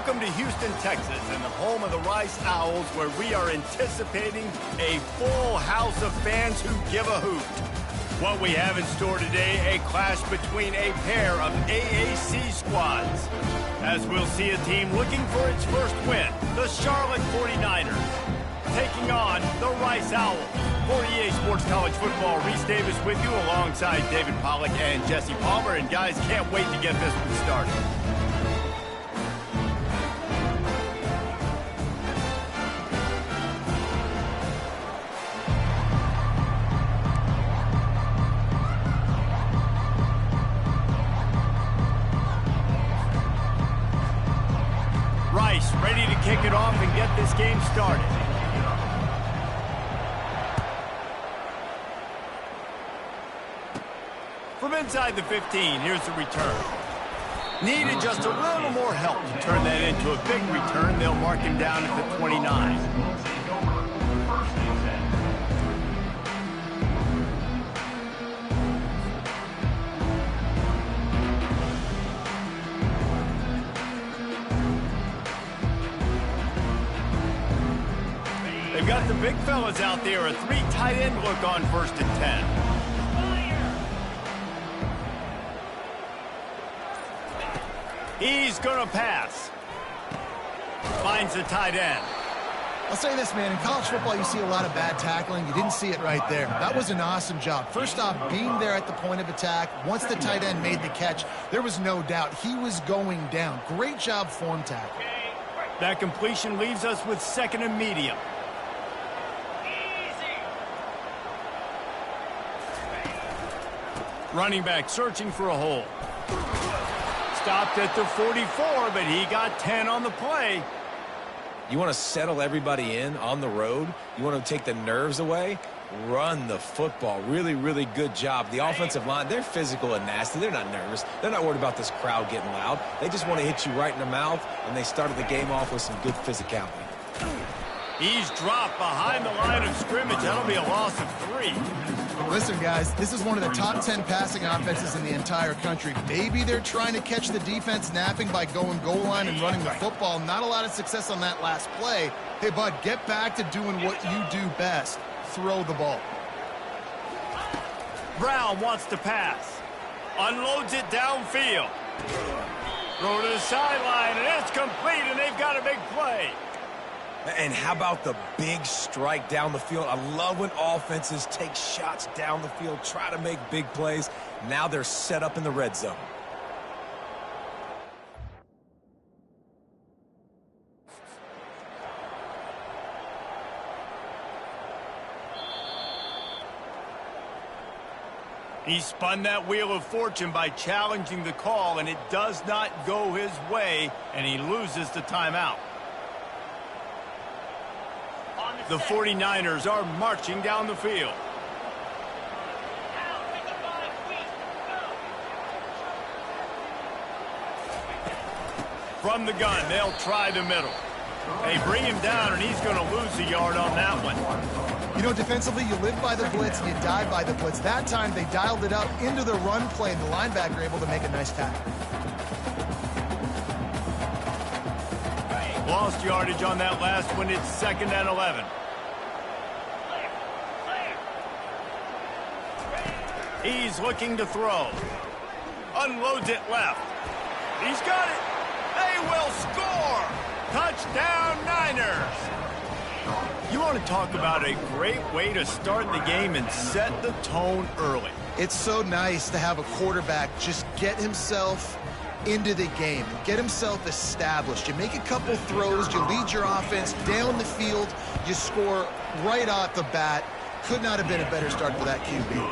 Welcome to Houston, Texas, and the home of the Rice Owls, where we are anticipating a full house of fans who give a hoot. What we have in store today, a clash between a pair of AAC squads. As we'll see a team looking for its first win, the Charlotte 49ers, taking on the Rice Owls. For EA Sports College Football, Reese Davis with you alongside David Pollack and Jesse Palmer. And guys, can't wait to get this one started. Rice ready to kick it off and get this game started. From inside the 15, here's the return. Needed just a little more help to turn that into a big return. They'll mark him down at the 29. They've got the big fellas out there. A 3 tight end look on 1st and 10. He's going to pass. Finds the tight end. I'll say this, man. In college football, you see a lot of bad tackling. You didn't see it right there. That was an awesome job. First off, being there at the point of attack. Once the tight end made the catch, there was no doubt he was going down. Great job form tackle. That completion leaves us with 2nd and medium. Running back searching for a hole. Stopped at the 44, but he got 10 on the play. You want to settle everybody in on the road? You want to take the nerves away? Run the football. Really, really good job. The offensive line, they're physical and nasty. They're not nervous. They're not worried about this crowd getting loud. They just want to hit you right in the mouth, and they started the game off with some good physicality. He's dropped behind the line of scrimmage. That'll be a loss of 3. Listen, guys, this is one of the top 10 passing offenses in the entire country. Maybe they're trying to catch the defense napping by going goal line and running the football. Not a lot of success on that last play. Hey, bud, get back to doing what you do best. Throw the ball. Brown wants to pass. Unloads it downfield. Throw to the sideline, and it's complete, and they've got a big play. And how about the big strike down the field? I love when offenses take shots down the field, try to make big plays. Now they're set up in the red zone. He spun that wheel of fortune by challenging the call, and it does not go his way, and he loses the timeout. The 49ers are marching down the field. From the gun, they'll try the middle. They bring him down, and he's going to lose a yard on that one. You know, defensively, you live by the blitz, you die by the blitz. That time, they dialed it up into the run play, and the linebacker able to make a nice tackle. Lost yardage on that last one. It's 2nd and 11. He's looking to throw. Unloads it left. He's got it. They will score. Touchdown, Niners. You want to talk about a great way to start the game and set the tone early. It's so nice to have a quarterback just get himself into the game, get himself established. You make a couple throws, you lead your offense down the field, you score right off the bat. Could not have been a better start for that QB.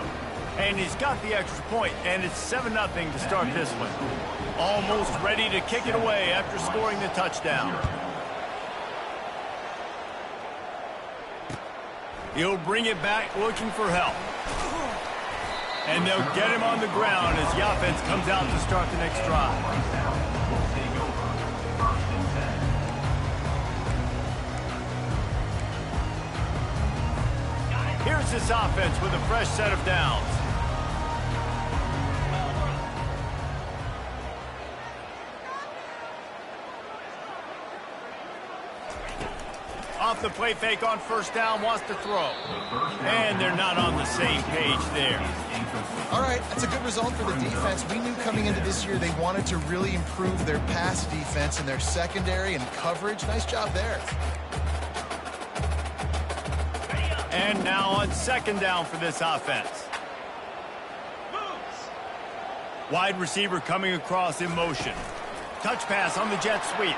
And he's got the extra point, and it's 7-0 to start this one. Almost ready to kick it away after scoring the touchdown. He'll bring it back looking for help. And they'll get him on the ground as the offense comes out to start the next drive. Here's this offense with a fresh set of downs. Off the play fake on first down, wants to throw. And they're not on the same page there. All right, that's a good result for the defense. We knew coming into this year they wanted to really improve their pass defense and their secondary and coverage. Nice job there. And now on second down for this offense. Wide receiver coming across in motion. Touch pass on the jet sweep.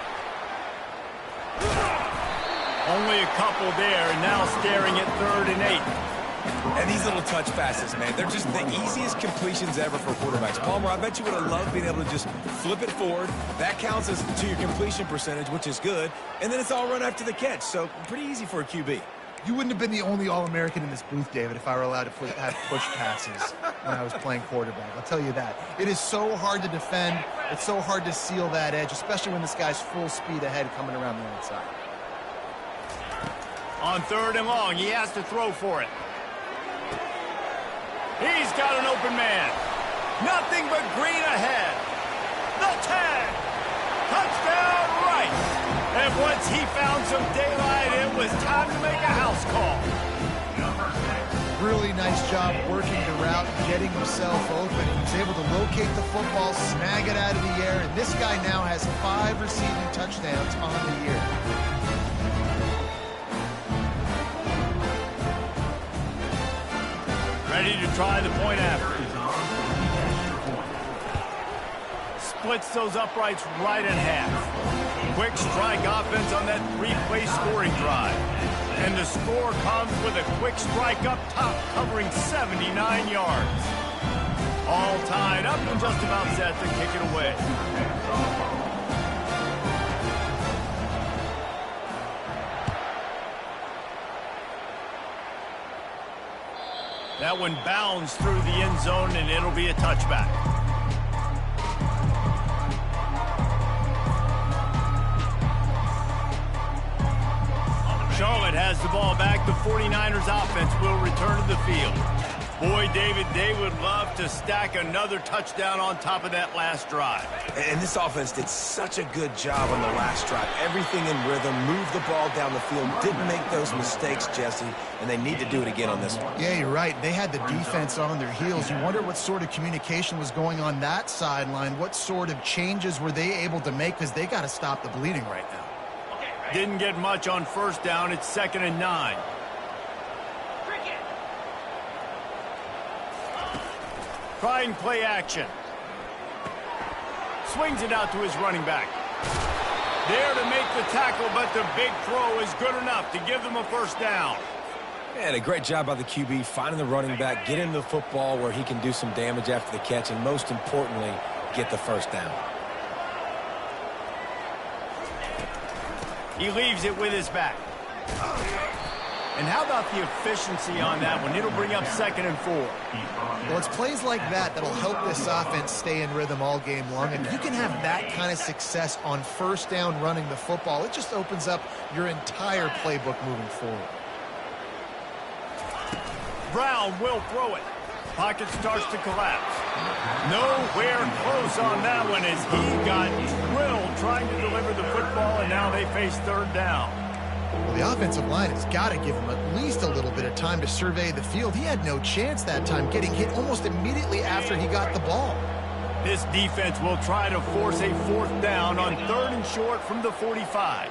Only a couple there, and now staring at 3rd and 8. And these little touch passes, man, they're just the easiest completions ever for quarterbacks. Palmer, I bet you would have loved being able to just flip it forward. That counts as to your completion percentage, which is good. And then it's all run after the catch, so pretty easy for a QB. You wouldn't have been the only All-American in this booth, David, if I were allowed to have push passes when I was playing quarterback. I'll tell you that. It is so hard to defend. It's so hard to seal that edge, especially when this guy's full speed ahead coming around the outside. On 3rd and long, he has to throw for it. He's got an open man. Nothing but green ahead. The tag. Touchdown, Rice. And once he found some daylight, it was time to make a house call. Really nice job working the route, getting himself open. He was able to locate the football, snag it out of the air, and this guy now has 5 receiving touchdowns on the year. Ready to try the point after. Splits those uprights right in half. Quick strike offense on that 3-play scoring drive. And the score comes with a quick strike up top covering 79 yards. All tied up and just about set to kick it away. That one bounds through the end zone, and it'll be a touchback. Charlotte has the ball back. The 49ers offense will return to the field. Boy, David, they would love to stack another touchdown on top of that last drive. And this offense did such a good job on the last drive. Everything in rhythm, moved the ball down the field, didn't make those mistakes, Jesse, and they need to do it again on this one. Yeah, you're right. They had the defense on their heels. You wonder what sort of communication was going on that sideline. What sort of changes were they able to make, because they got to stop the bleeding right now. Didn't get much on first down. It's 2nd and 9. Trying play action. Swings it out to his running back. There to make the tackle, but the big throw is good enough to give them a first down. And a great job by the QB, finding the running back, get him the football where he can do some damage after the catch, and most importantly, get the first down. He leaves it with his back. And how about the efficiency on that one? It'll bring up 2nd and 4. Well, it's plays like that that'll help this offense stay in rhythm all game long. And you can have that kind of success on first down running the football. It just opens up your entire playbook moving forward. Brown will throw it. Pocket starts to collapse. Nowhere close on that one as he got drilled trying to deliver the football, and now they face 3rd down. Well, the offensive line has got to give him at least a little bit of time to survey the field. He had no chance that time, getting hit almost immediately after he got the ball. This defense will try to force a 4th down on 3rd and short from the 45.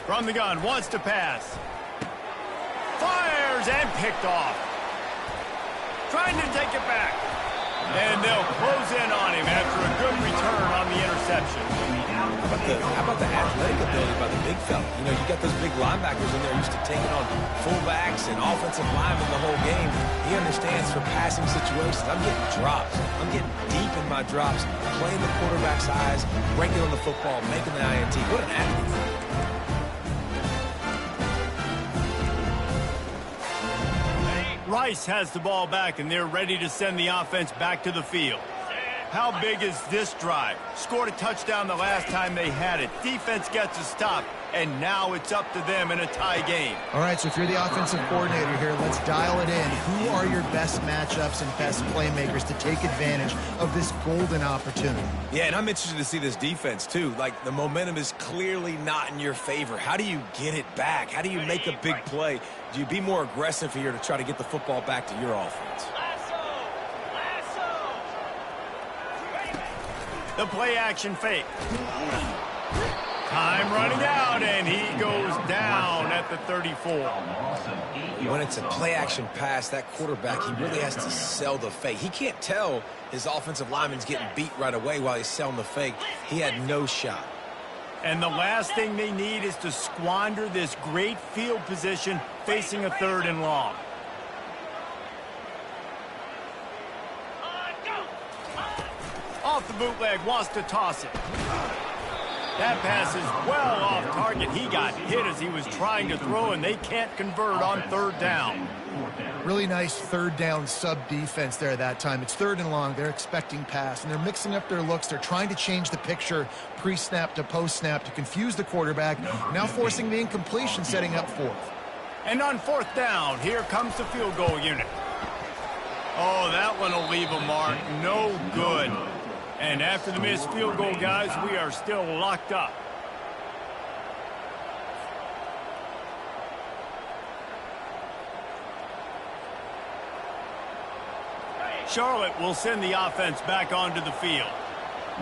From the gun, wants to pass. Fires and picked off. Trying to take it back. And they'll close in on him after a good return on the interception. How about the athletic ability by the big fella? You know, you got those big linebackers in there used to taking on fullbacks and offensive linemen the whole game. He understands for passing situations. I'm getting drops. I'm getting deep in my drops, playing the quarterback's eyes, breaking on the football, making the INT. What an athlete. Rice has the ball back, and they're ready to send the offense back to the field. How big is this drive? Scored a touchdown the last time they had it. Defense gets a stop, and now it's up to them in a tie game. All right, so if you're the offensive coordinator here, let's dial it in. Who are your best matchups and best playmakers to take advantage of this golden opportunity? Yeah, and I'm interested to see this defense, too. Like, the momentum is clearly not in your favor. How do you get it back? How do you make a big play? Do you be more aggressive here to try to get the football back to your offense? The play-action fake. Time running out, and he goes down at the 34. When it's a play-action pass, that quarterback, he really has to sell the fake. He can't tell his offensive lineman's getting beat right away while he's selling the fake. He had no shot. And the last thing they need is to squander this great field position facing a 3rd and long. Off the bootleg, wants to toss it. That pass is well off target. He got hit as he was trying to throw, and they can't convert on 3rd down. Really nice 3rd down sub-defense there that time. It's 3rd and long. They're expecting pass, and they're mixing up their looks. They're trying to change the picture pre-snap to post-snap to confuse the quarterback, now forcing the incompletion, setting up 4th. And on 4th down, here comes the field goal unit. Oh, that one will leave a mark. No good. And after the missed field goal, guys, we are still locked up. Charlotte will send the offense back onto the field.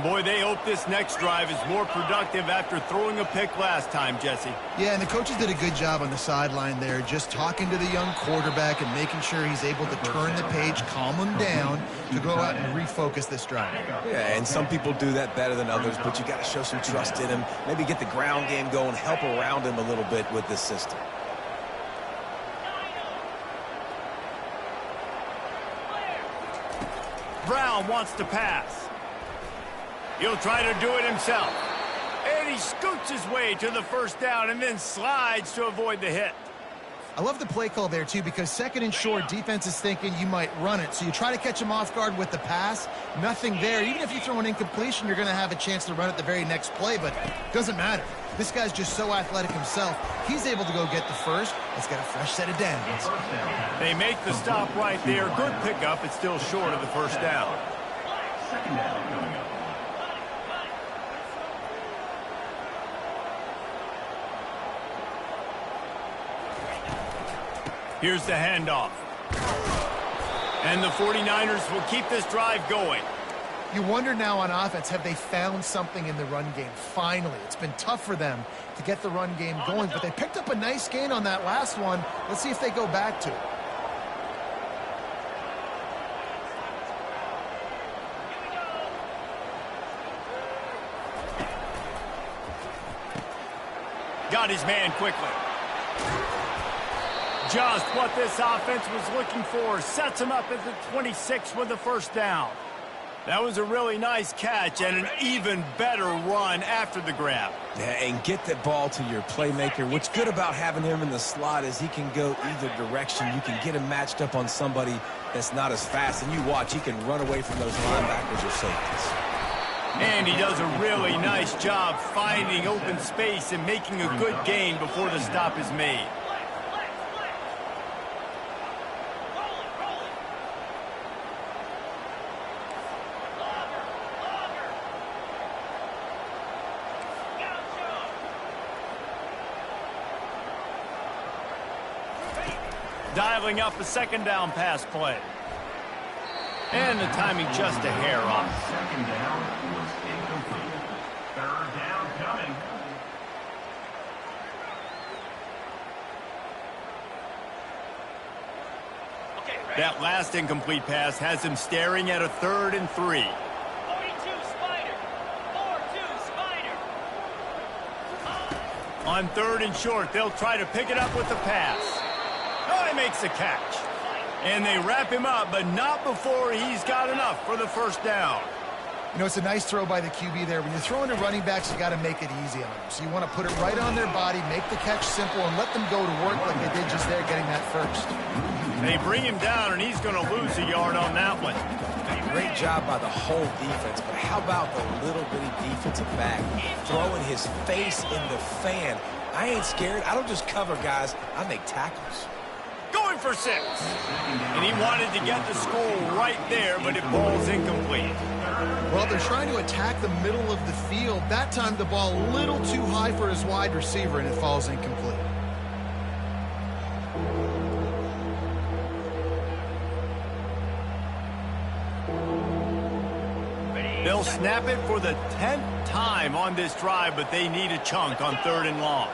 Boy, they hope this next drive is more productive after throwing a pick last time, Jesse. Yeah, and the coaches did a good job on the sideline there, just talking to the young quarterback and making sure he's able to turn the page, calm him down to go out and refocus this drive. Yeah, and some people do that better than others, but you got to show some trust in him, maybe get the ground game going, help around him a little bit with this system. Brown wants to pass. He'll try to do it himself. And he scoots his way to the 1st down and then slides to avoid the hit. I love the play call there, too, because 2nd and short, defense is thinking you might run it. So you try to catch him off guard with the pass. Nothing there. Even if you throw an incompletion, you're going to have a chance to run it the very next play, but it doesn't matter. This guy's just so athletic himself. He's able to go get the 1st. Let's get a fresh set of downs. They make the stop right there. Good pickup. It's still short of the 1st down. 2nd down coming up. Here's the handoff. And the 49ers will keep this drive going. You wonder now on offense, have they found something in the run game? Finally, it's been tough for them to get the run game going, but they picked up a nice gain on that last one. Let's see if they go back to it. Got his man quickly. Just what this offense was looking for. Sets him up at the 26 with the 1st down. That was a really nice catch and an even better run after the grab. Yeah, and get the ball to your playmaker. What's good about having him in the slot is he can go either direction. You can get him matched up on somebody that's not as fast, and you watch, he can run away from those linebackers or safeties. And he does a really nice job finding open space and making a good gain before the stop is made. Dialing up a 2nd down pass play. And the timing just a hair off. 2nd down was incomplete. 3rd down coming. That last incomplete pass has him staring at a 3rd and 3. 42 Spider. 4-2 Spider. On 3rd and short, they'll try to pick it up with the pass. Oh, he makes the catch. And they wrap him up, but not before he's got enough for the 1st down. You know, it's a nice throw by the QB there. When you're throwing to running backs, you got to make it easy on them. So you want to put it right on their body, make the catch simple, and let them go to work like they did just there, getting that first. They bring him down, and he's going to lose a yard on that one. Great job by the whole defense, but how about the little bitty defensive back throwing his face in the fan? I ain't scared. I don't just cover guys. I make tackles. Going for 6. And he wanted to get the score right there, but it falls incomplete. Well, they're trying to attack the middle of the field. That time the ball a little too high for his wide receiver, and it falls incomplete. They'll snap it for the 10th time on this drive, but they need a chunk on 3rd and long.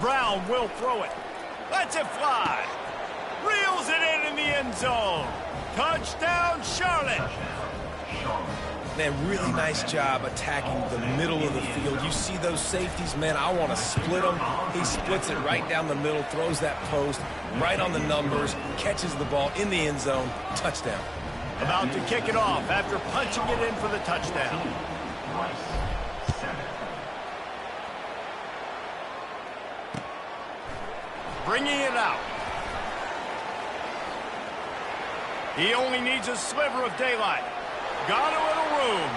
Brown will throw it. Lets it fly. Reels it in the end zone. Touchdown, Charlotte. Man, really nice job attacking the middle of the field. You see those safeties, man, I want to split them. He splits it right down the middle, throws that post, right on the numbers, catches the ball in the end zone. Touchdown. About to kick it off after punching it in for the touchdown. Bringing it out. He only needs a sliver of daylight. Got a little room.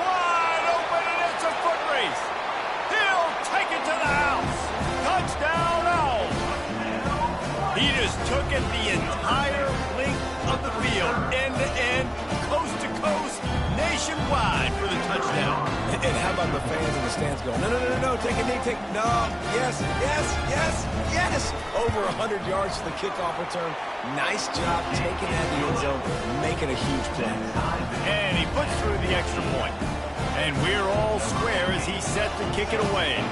Wide open, and it's a foot race. He'll take it to the house. Touchdown, Owls. He just took it the entire length of the field, end to end, coast to coast, nationwide for the touchdown. And how about the fans in the stands going, no, take a knee, no, yes, over 100 yards to the kickoff return. Nice job taking that in the end zone, making a huge play. And he puts through the extra point. And we're all square as he's set to kick it away.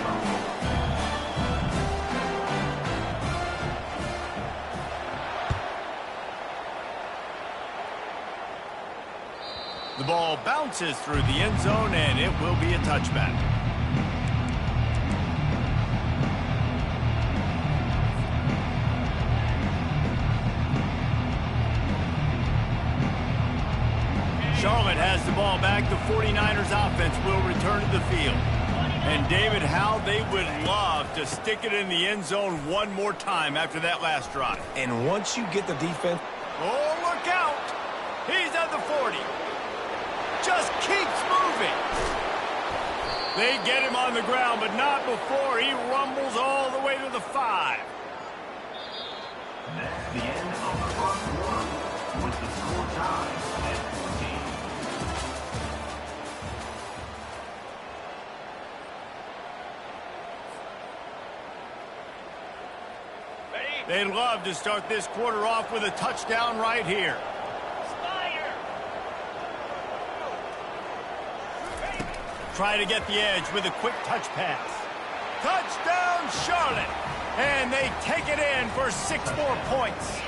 The ball bounces through the end zone, and it will be a touchback. Charlotte has the ball back. The 49ers offense will return to the field. And David, how they would love to stick it in the end zone one more time after that last drive. And once you get the defense... Oh, look out! He's at the 40. Just keeps moving. They get him on the ground, but not before he rumbles all the way to the 5. That's the end of the first quarter with the score tied at 14. They'd love to start this quarter off with a touchdown right here. Try to get the edge with a quick touch pass. Touchdown, Charlotte! And they take it in for 6 more points.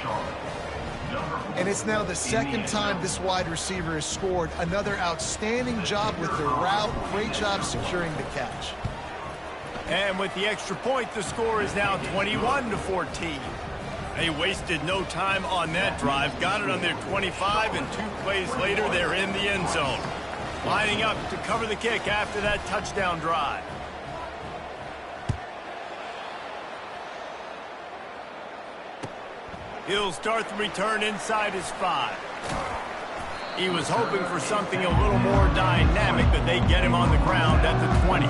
And it's now the second time this wide receiver has scored. Another outstanding job with the route. Great job securing the catch. And with the extra point, the score is now 21-14. They wasted no time on that drive. Got it on their 25, and 2 plays later, they're in the end zone. Lining up to cover the kick after that touchdown drive. He'll start the return inside his 5. He was hoping for something a little more dynamic, but they get him on the ground at the 20.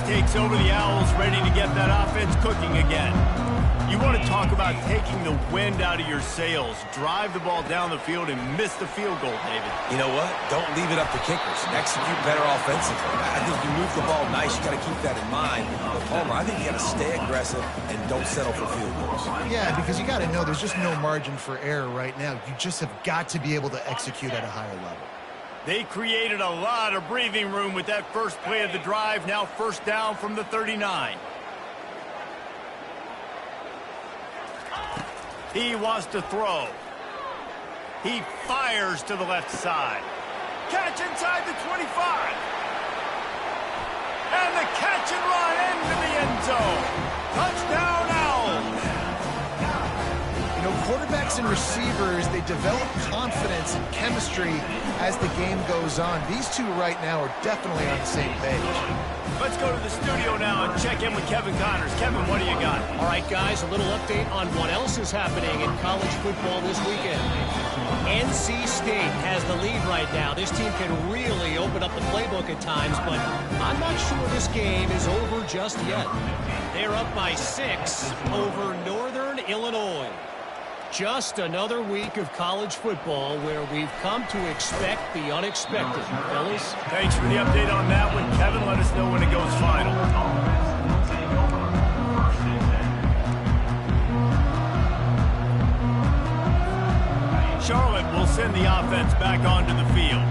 Takes over the Owls, ready to get that offense cooking again. You want to talk about taking the wind out of your sails. Drive the ball down the field and miss the field goal, David. You know what? Don't leave it up to kickers. Execute better offensively. I think you move the ball nice. You got to keep that in mind. But Palmer, I think you got to stay aggressive and don't settle for field goals. Yeah, because you got to know there's just no margin for error right now. You just have got to be able to execute at a higher level. They created a lot of breathing room with that first play of the drive. Now first down from the 39. He wants to throw. He fires to the left side. Catch inside the 25. And the catch and run into the end zone. Touchdown, Owls. You know, quarterbacks and receivers, they develop confidence and chemistry as the game goes on. These two right now are definitely on the same page. Let's go to the studio now and check in with Kevin Connors. Kevin, what do you got? All right, guys, a little update on what else is happening in college football this weekend. NC State has the lead right now. This team can really open up the playbook at times, but I'm not sure this game is over just yet. They're up by 6 over Northern Illinois. Just another week of college football where we've come to expect the unexpected. Fellas? Thanks for the update on that one, Kevin. Let us know when it goes final. Charlotte will send the offense back onto the field.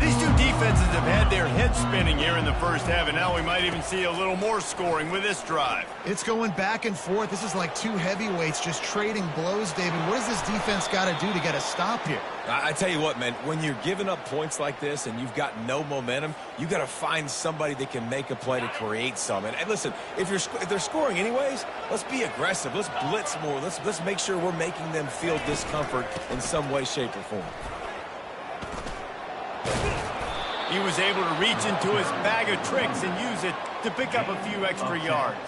These two defenses have had their heads spinning here in the first half, and now we might even see a little more scoring with this drive. It's going back and forth. This is like two heavyweights just trading blows, David. What does this defense got to do to get a stop here? I tell you what, man, when you're giving up points like this and you've got no momentum, you got to find somebody that can make a play to create some. And listen, if they're scoring anyways, let's be aggressive. Let's blitz more. Let's make sure we're making them feel discomfort in some way, shape, or form. He was able to reach into his bag of tricks and use it to pick up a few extra yards.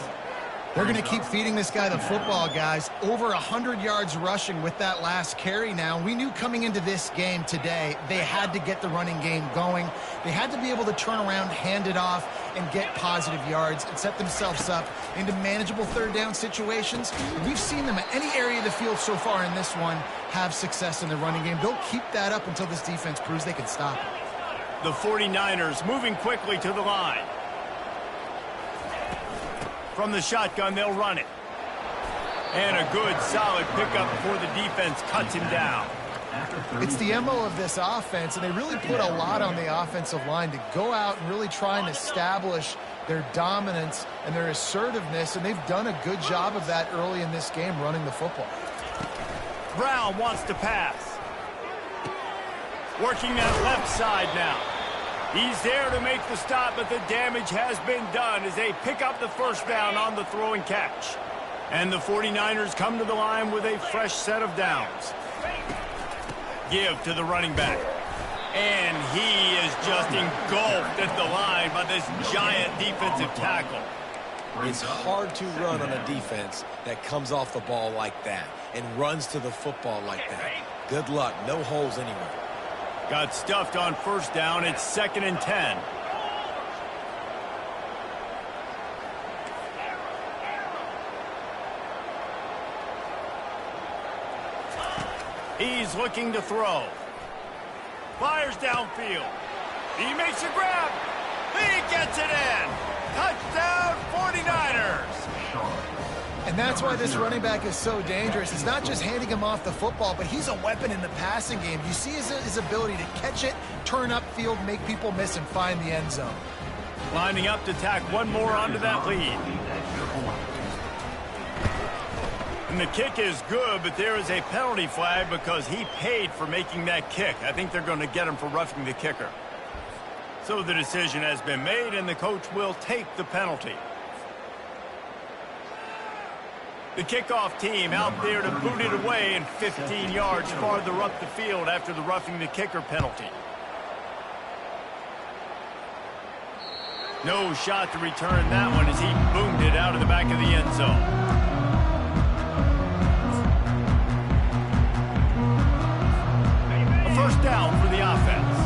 They're going to keep feeding this guy the football, guys. Over 100 yards rushing with that last carry now. We knew coming into this game today, they had to get the running game going. They had to be able to turn around, hand it off, and get positive yards and set themselves up into manageable third down situations. We've seen them at any area of the field so far in this one have success in the running game. They'll keep that up until this defense proves they can stop it. The 49ers moving quickly to the line. From the shotgun, they'll run it. And a good, solid pickup before the defense cuts him down. It's the MO of this offense, and they really put a lot on the offensive line to go out and really try and establish their dominance and their assertiveness, and they've done a good job of that early in this game running the football. Brown wants to pass. Working that left side now. He's there to make the stop, but the damage has been done as they pick up the first down on the throw and catch. And the 49ers come to the line with a fresh set of downs. Give to the running back. And he is just engulfed at the line by this giant defensive tackle. It's hard to run on a defense that comes off the ball like that and runs to the football like that. Good luck. No holes anywhere. Got stuffed on first down. It's 2nd and 10. He's looking to throw. Fires downfield. He makes a grab. He gets it in. Touchdown 49ers. And that's why this running back is so dangerous. It's not just handing him off the football, but he's a weapon in the passing game. You see his ability to catch it, turn upfield, make people miss, and find the end zone. Lining up to tack one more onto that lead. And the kick is good, but there is a penalty flag because he paid for making that kick. I think they're going to get him for roughing the kicker. So the decision has been made, and the coach will take the penalty. The kickoff team out there to boot it away and 15 yards farther up the field after the roughing the kicker penalty. No shot to return that one as he boomed it out of the back of the end zone. A first down for the offense.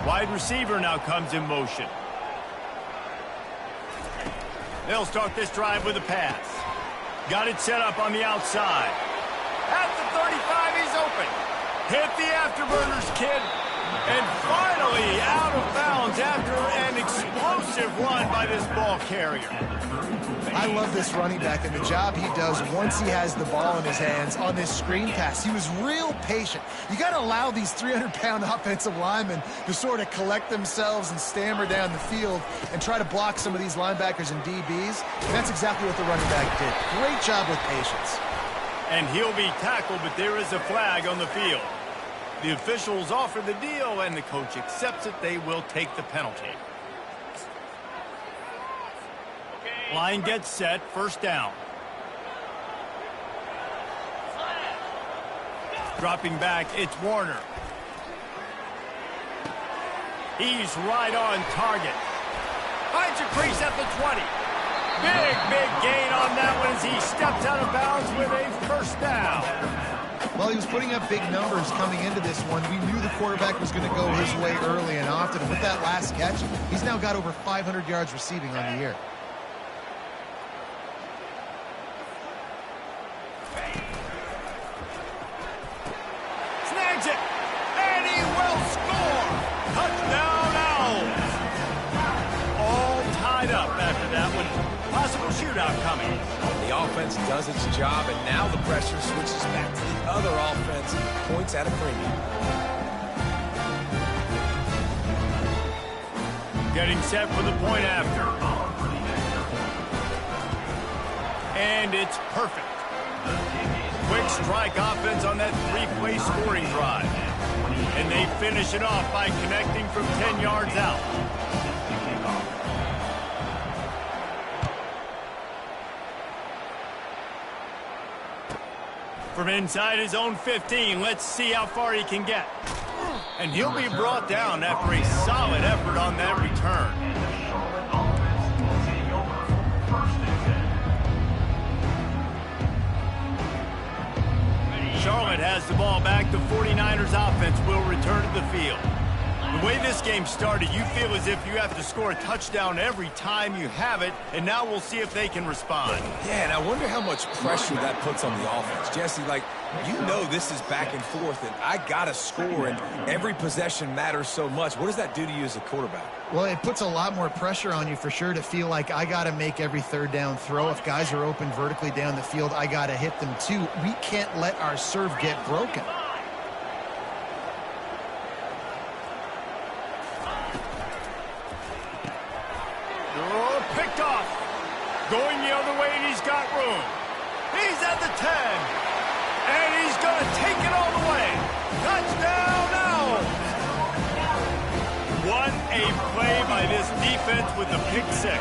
Wide receiver now comes in motion. They'll start this drive with a pass. Got it set up on the outside. At the 35, he's open. Hit the afterburners, kid. And finally out of bounds after an explosive run by this ball carrier. I love this running back and the job he does once he has the ball in his hands on this screen pass. He was real patient. You got to allow these 300-pound offensive linemen to sort of collect themselves and stammer down the field and try to block some of these linebackers and DBs. And that's exactly what the running back did. Great job with patience. And he'll be tackled, but there is a flag on the field. The officials offer the deal, and the coach accepts it. They will take the penalty. Line gets set, first down. Dropping back, it's Warner. He's right on target. Finds a crease at the 20. Big gain on that one as he steps out of bounds with a first down. Well, he was putting up big numbers coming into this one. We knew the quarterback was going to go his way early and often. And with that last catch, he's now got over 500 yards receiving on the year. Snags it, and he will score. Touchdown Owls. All tied up after that one. Possible shootout coming. The offense does its job, and now the pressure switches back to the other offense. Points at a premium. Getting set for the point after. And it's perfect. Quick strike offense on that three-play scoring drive. And they finish it off by connecting from 10 yards out. From inside his own 15, let's see how far he can get. And he'll be brought down after a solid effort on that return. Charlotte has the ball back. The 49ers offense will return to the field. The way this game started, you feel as if you have to score a touchdown every time you have it, and now we'll see if they can respond. Yeah, and I wonder how much pressure that puts on the offense. Jesse, like, you know this is back and forth, and I got to score, and every possession matters so much. What does that do to you as a quarterback? Well, it puts a lot more pressure on you for sure to feel like I got to make every third down throw. If guys are open vertically down the field, I got to hit them too. We can't let our serve get broken. Picked off. Going the other way, and he's got room. He's at the 10. And he's going to take it all the way. Touchdown Owls. What a play by this defense with the pick six.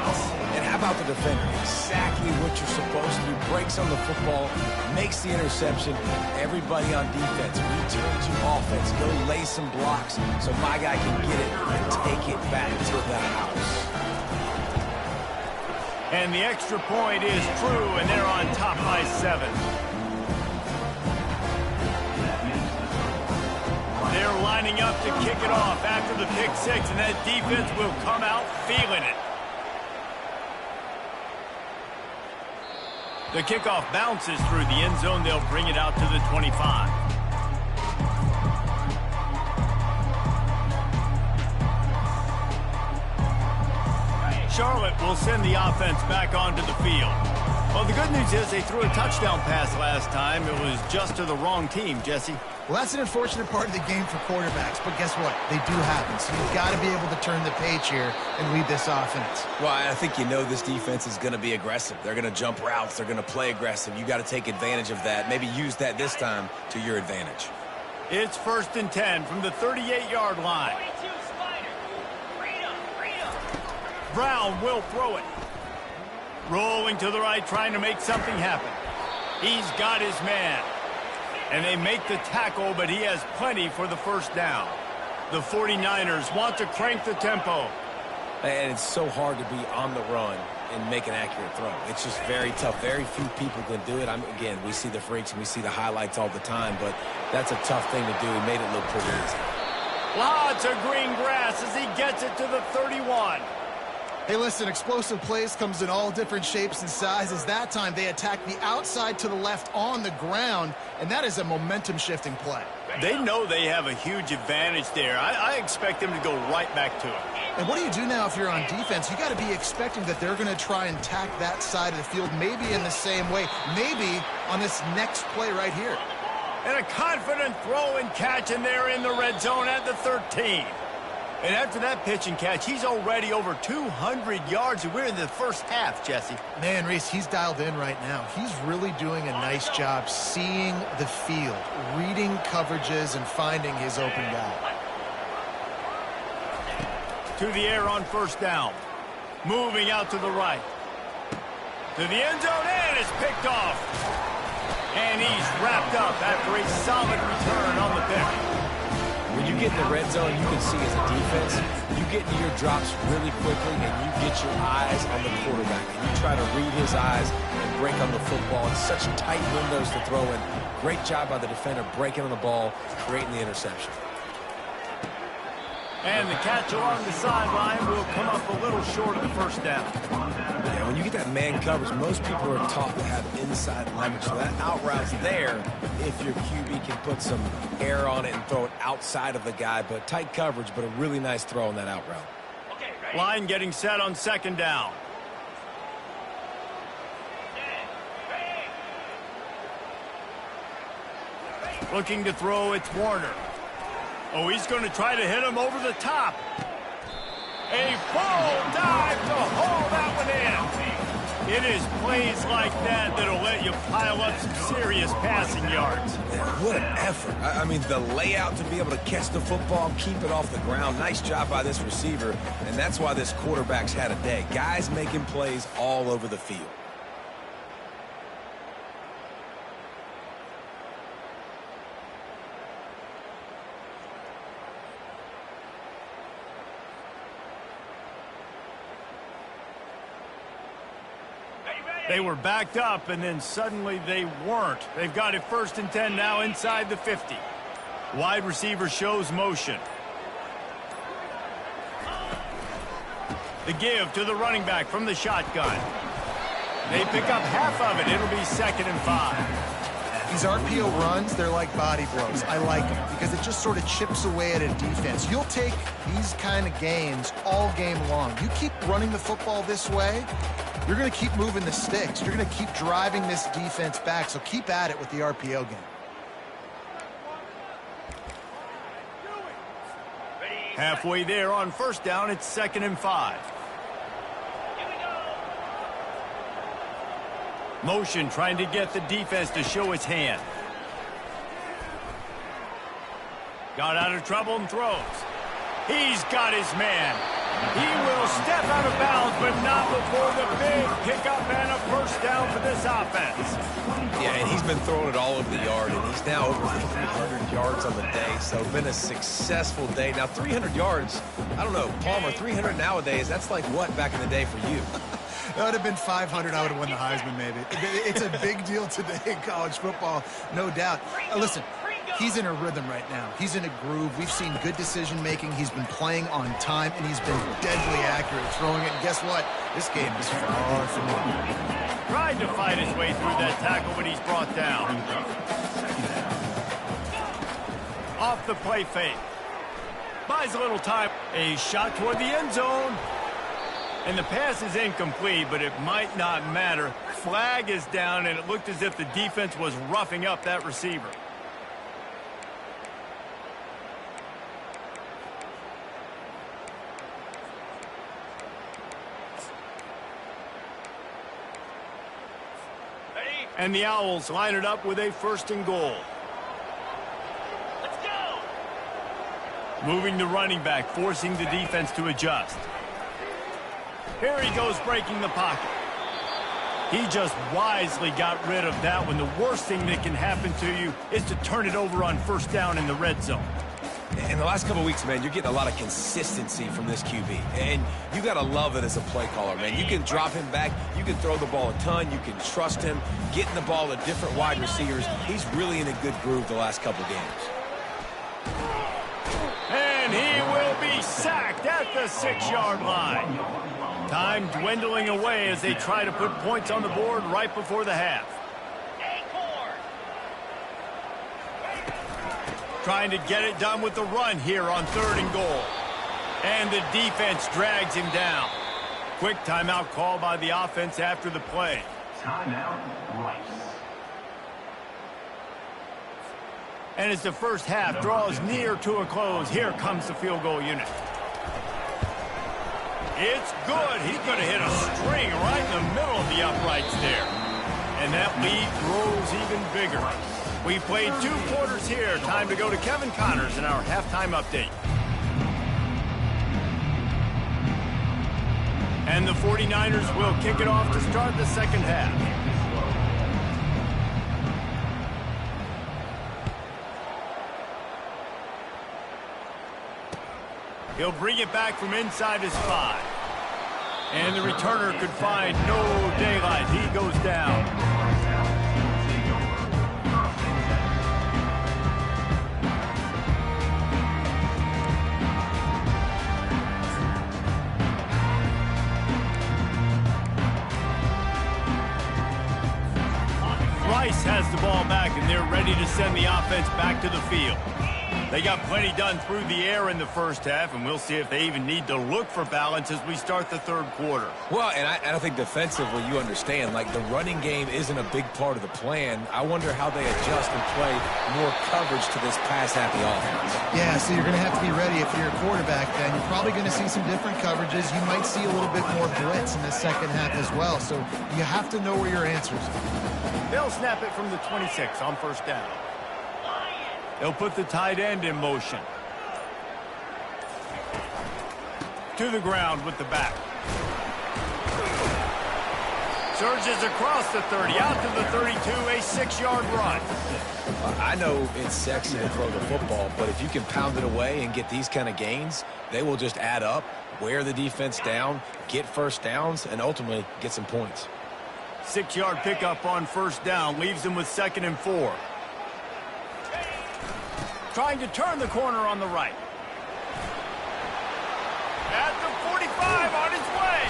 And how about the defender? Exactly what you're supposed to do. Breaks on the football, makes the interception. Everybody on defense return to offense. Go lay some blocks so my guy can get it and take it back to the house. And the extra point is true, and they're on top by 7. They're lining up to kick it off after the pick six, and that defense will come out feeling it. The kickoff bounces through the end zone. They'll bring it out to the 25. Charlotte will send the offense back onto the field. Well, the good news is they threw a touchdown pass last time. It was just to the wrong team, Jesse. Well, that's an unfortunate part of the game for quarterbacks, but guess what? They do happen, so you've got to be able to turn the page here and lead this offense. Well, I think you know this defense is going to be aggressive. They're going to jump routes. They're going to play aggressive. You got to take advantage of that. Maybe use that this time to your advantage. It's 1st and 10 from the 38-yard line. Brown will throw it. Rolling to the right, trying to make something happen. He's got his man. And they make the tackle, but he has plenty for the first down. The 49ers want to crank the tempo. And it's so hard to be on the run and make an accurate throw. It's just very tough. Very few people can do it. Again, we see the freaks and we see the highlights all the time, but that's a tough thing to do. He made it look pretty easy. Lots of green grass as he gets it to the 31. Hey, listen, explosive plays comes in all different shapes and sizes. That time, they attack the outside to the left on the ground, and that is a momentum-shifting play. They know they have a huge advantage there. I expect them to go right back to it. And what do you do now if you're on defense? You got to be expecting that they're going to try and attack that side of the field, maybe in the same way, maybe on this next play right here. And a confident throw and catch, and they're in the red zone at the 13. And after that pitch and catch, he's already over 200 yards, and we're in the first half, Jesse. Man, Reese, he's dialed in right now. He's really doing a nice job seeing the field, reading coverages, and finding his open guy. To the air on first down. Moving out to the right. To the end zone, and it's picked off. And he's wrapped up after a solid return on the pick. When you get in the red zone, you can see as a defense, you get into your drops really quickly and you get your eyes on the quarterback. And you try to read his eyes and break on the football in such tight windows to throw in. Great job by the defender breaking on the ball, creating the interception. And the catch along the sideline will come up a little short of the first down. Yeah, when you get that man coverage, most people are taught to have inside leverage. So that out route's there if your QB can put some air on it and throw it outside of the guy. But tight coverage, but a really nice throw on that out route. Okay, Line getting set on second down. Looking to throw, it's Warner. Oh, he's going to try to hit him over the top. A full dive to haul that one in. It is plays like that that'll let you pile up some serious passing yards. What an effort. I mean, the layout to be able to catch the football, keep it off the ground. Nice job by this receiver, and that's why this quarterback's had a day. Guys making plays all over the field. They were backed up, and then suddenly they weren't. They've got it 1st and 10 now inside the 50. Wide receiver shows motion. The give to the running back from the shotgun. They pick up half of it. It'll be 2nd and 5. These RPO runs, they're like body blows. I like them because it just sort of chips away at a defense. You'll take these kind of gains all game long. You keep running the football this way, you're going to keep moving the sticks. You're going to keep driving this defense back, so keep at it with the RPO game. Halfway there on first down, it's 2nd and 5. Motion trying to get the defense to show its hand. Got out of trouble and throws. He's got his man. He will step out of bounds, but not before the big pickup and a first down for this offense. Yeah, and he's been throwing it all over the yard, and he's now over 300 yards on the day, so been a successful day. Now, 300 yards, I don't know, Palmer, 300 nowadays, that's like what back in the day for you? That would have been 500. I would have won the Heisman, maybe. It's a big deal today in college football, no doubt. Listen, he's in a rhythm right now. He's in a groove. We've seen good decision-making. He's been playing on time, and he's been deadly accurate throwing it. And guess what? This game is far from over. Tried to fight his way through that tackle, but he's brought down. Off the play fake. Buys a little time. A shot toward the end zone. And the pass is incomplete, but it might not matter. Flag is down, and it looked as if the defense was roughing up that receiver. And the Owls line it up with a 1st and goal. Let's go. Moving the running back, forcing the defense to adjust. Here he goes, breaking the pocket. He just wisely got rid of that one. The worst thing that can happen to you is to turn it over on first down in the red zone. In the last couple of weeks, man, you're getting a lot of consistency from this QB. And you got to love it as a play caller, man. You can drop him back. You can throw the ball a ton. You can trust him. Getting the ball to different wide receivers. He's really in a good groove the last couple games. And he will be sacked at the 6-yard line. Time dwindling away as they try to put points on the board right before the half. Trying to get it done with the run here on 3rd and goal. And the defense drags him down. Quick timeout call by the offense after the play. Timeout, Rice. And as the first half draws near to a close, here comes the field goal unit. It's good. He's going to hit a string right in the middle of the uprights there. And that lead grows even bigger. We played 2 quarters here. Time to go to Kevin Connors in our halftime update. And the 49ers will kick it off to start the second half. He'll bring it back from inside his 5. And the returner could find no daylight. He goes down. Rice has the ball back, and they're ready to send the offense back to the field. They got plenty done through the air in the first half, and we'll see if they even need to look for balance as we start the third quarter. Well, and I think defensively, you understand, like the running game isn't a big part of the plan. I wonder how they adjust and play more coverage to this pass-happy offense. Yeah, so you're going to have to be ready if you're a quarterback then. You're probably going to see some different coverages. You might see a little bit more blitz in the second half as well, so you have to know where your answers are. They'll snap it from the 26 on first down. They'll put the tight end in motion. To the ground with the back. Surges across the 30, out to the 32, a 6-yard run. I know it's sexy to throw the football, but if you can pound it away and get these kind of gains, they will just add up, wear the defense down, get first downs, and ultimately get some points. 6-yard pickup on first down, leaves them with 2nd and 4. Trying to turn the corner on the right. At the 45, on his way.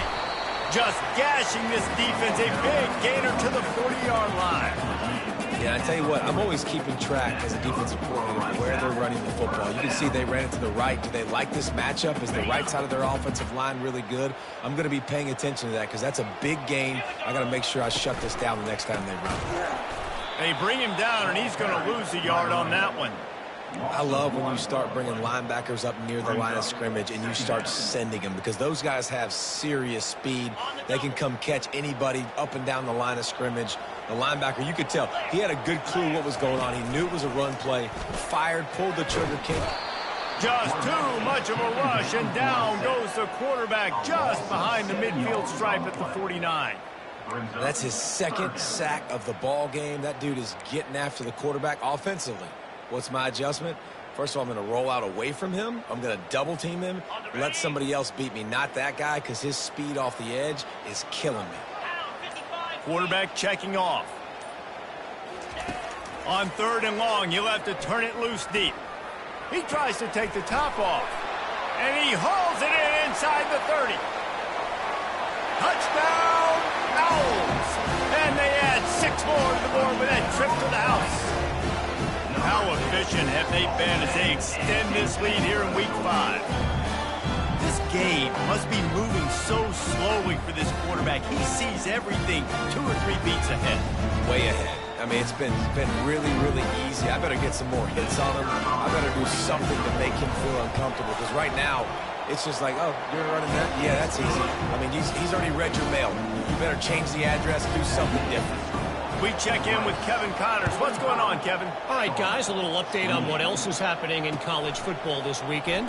Just gashing this defense, a big gainer to the 40-yard line. Yeah, I tell you what, I'm always keeping track as a defensive coordinator where they're running the football. You can see they ran it to the right. Do they like this matchup? Is the right side of their offensive line really good? I'm going to be paying attention to that because that's a big gain. I got to make sure I shut this down the next time they run. They bring him down, and he's going to lose a yard on that one. I love when you start bringing linebackers up near the line of scrimmage and you start sending them because those guys have serious speed. They can come catch anybody up and down the line of scrimmage. The linebacker, you could tell, he had a good clue what was going on. He knew it was a run play, fired, pulled the trigger, kick. Just too much of a rush, and down goes the quarterback just behind the midfield stripe at the 49. That's his 2nd sack of the ball game. That dude is getting after the quarterback offensively. What's my adjustment? First of all, I'm going to roll out away from him. I'm going to double team him, let somebody else beat me, not that guy, because his speed off the edge is killing me. Quarterback checking off. On 3rd and long, he'll have to turn it loose deep. He tries to take the top off, and he hauls it in inside the 30. Touchdown, Owls! And they add 6 more to the board with that trip to the house. How efficient have they been as they extend this lead here in Week 5? This game must be moving so slowly for this quarterback. He sees everything 2 or 3 beats ahead. Way ahead. I mean, it's been really, really easy. I better get some more hits on him. I better do something to make him feel uncomfortable because right now, it's just like, oh, you're running that? Yeah, that's easy. I mean, he's already read your mail. You better change the address, do something different. We check in with Kevin Connors. What's going on, Kevin? All right, guys, a little update on what else is happening in college football this weekend.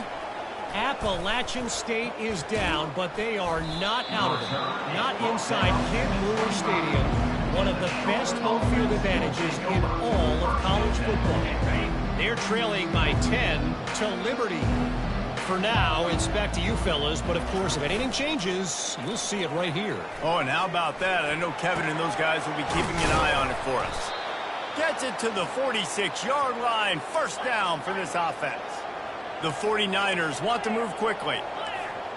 Appalachian State is down, but they are not out of it. Not inside Kid Brewer Stadium, one of the best home field advantages in all of college football. They're trailing by 10 to Liberty. For now, it's back to you fellas, but of course, if anything changes, you'll see it right here. Oh, and how about that? I know Kevin and those guys will be keeping an eye on it for us. Gets it to the 46-yard line. First down for this offense. The 49ers want to move quickly.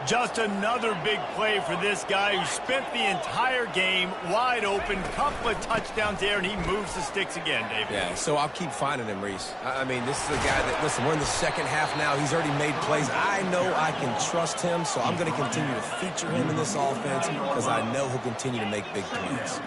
Just another big play for this guy who spent the entire game wide open. Couple of touchdowns there, and he moves the sticks again, David. Yeah, so I'll keep finding him, Reese. I mean, this is a guy that, listen, we're in the second half now. He's already made plays. I know I can trust him, so I'm going to continue to feature him in this offense because I know he'll continue to make big plays.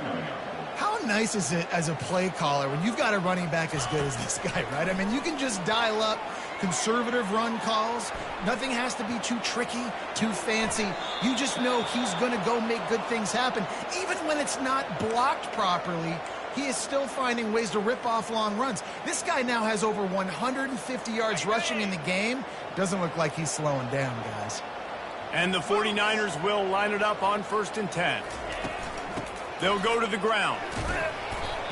How nice is it as a play caller when you've got a running back as good as this guy, right? I mean, you can just dial up conservative run calls. Nothing has to be too tricky, too fancy. You just know he's going to go make good things happen. Even when it's not blocked properly, he is still finding ways to rip off long runs. This guy now has over 150 yards rushing in the game. Doesn't look like he's slowing down, guys. And the 49ers will line it up on 1st and 10. They'll go to the ground.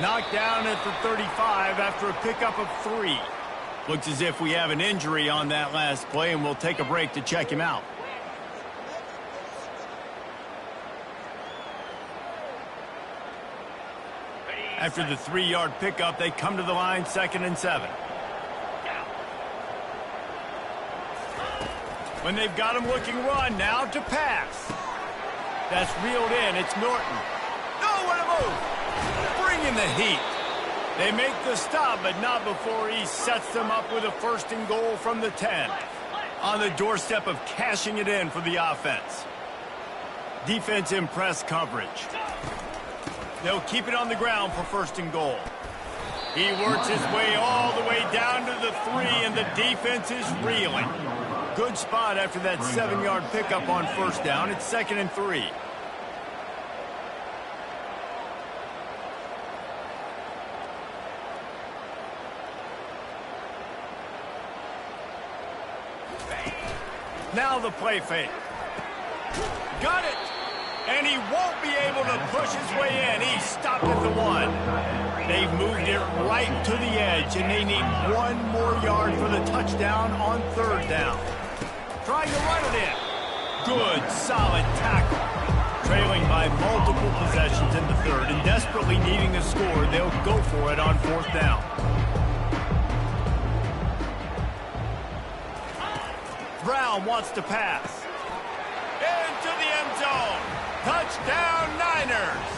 Knocked down at the 35 after a pickup of 3. Looks as if we have an injury on that last play, and we'll take a break to check him out. After the 3-yard pickup, they come to the line 2nd and 7. When they've got him looking run, now to pass. That's reeled in. It's Norton. Nowhere to move. Bring in the heat. They make the stop, but not before he sets them up with a 1st and goal from the 10. On the doorstep of cashing it in for the offense. Defense in press coverage. They'll keep it on the ground for 1st and goal. He works his way all the way down to the 3, and the defense is reeling. Good spot after that 7-yard pickup on 1st down. It's 2nd and 3. Now the play fake. Got it. And he won't be able to push his way in. He stopped at the 1. They've moved it right to the edge, and they need 1 more yard for the touchdown on 3rd down. Trying to run it in. Good, solid tackle. Trailing by multiple possessions in the 3rd and desperately needing a score, they'll go for it on 4th down. Brown wants to pass. Into the end zone. Touchdown, Niners.